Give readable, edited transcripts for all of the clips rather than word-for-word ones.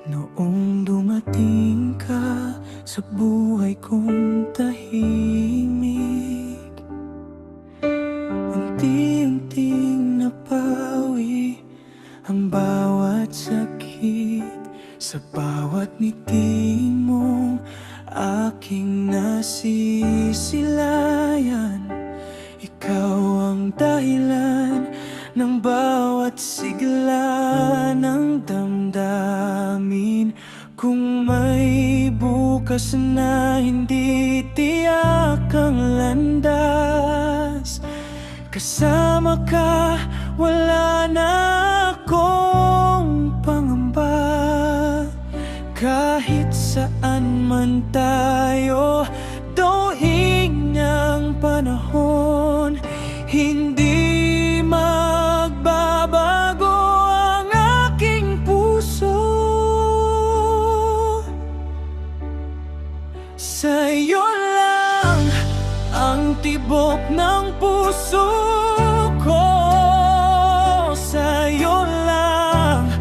Noong dumating ka sa buhay kong tahimik, unti-unting napawi ang bawat sakit. Sa bawat ngiti mong aking nasisilayan, ikaw ang dahilan ng bawat sigla ng damdamin. Kung may bukas na hindi tiyak ang landas, kasama ka, wala na akong pangamba. Kahit saan man tayo duwing ang panahon, hindi magbabago ang aking puso. Sa'yo lang ang tibok ng puso ko. Sa'yo lang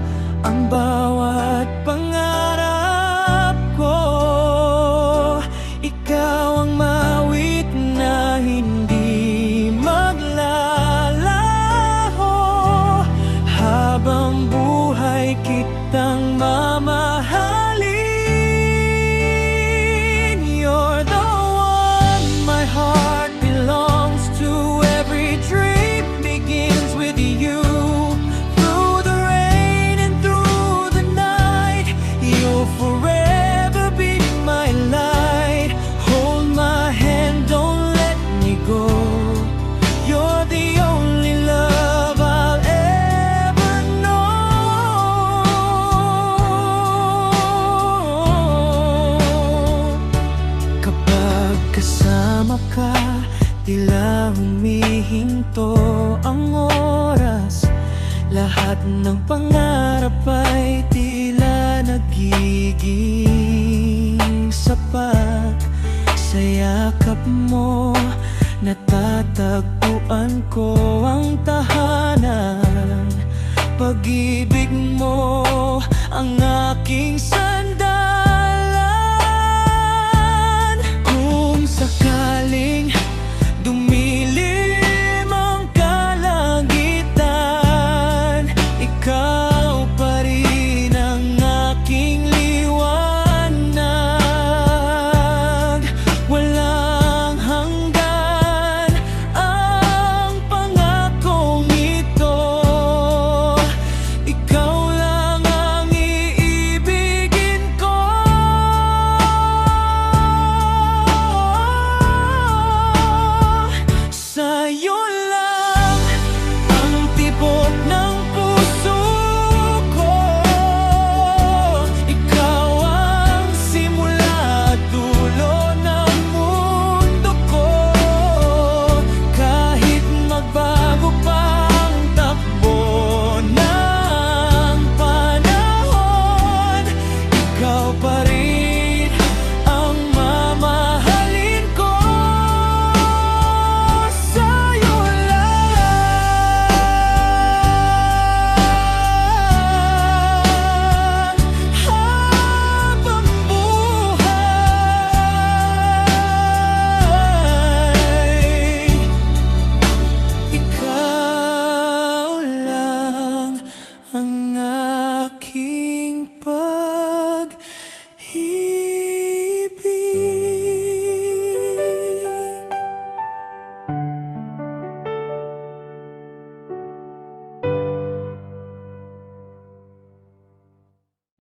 ang bawat pangarap ko. Ikaw ang mawit na hindi maglalaho. Habang buhay kitang mamahalin. You're the one my heart belongs to. Every dream begins with you. Through the rain and through the night, you'll forever be my light. Hold my hand, don't let me go. You're the only love I'll ever know. Kapag kasama ka, tila humihinto ang oras. Lahat ng pangarap ay tila nagiging sapat. Sa yakap mo, natatagpuan ko ang tahanan. Pag-ibig mo ang aking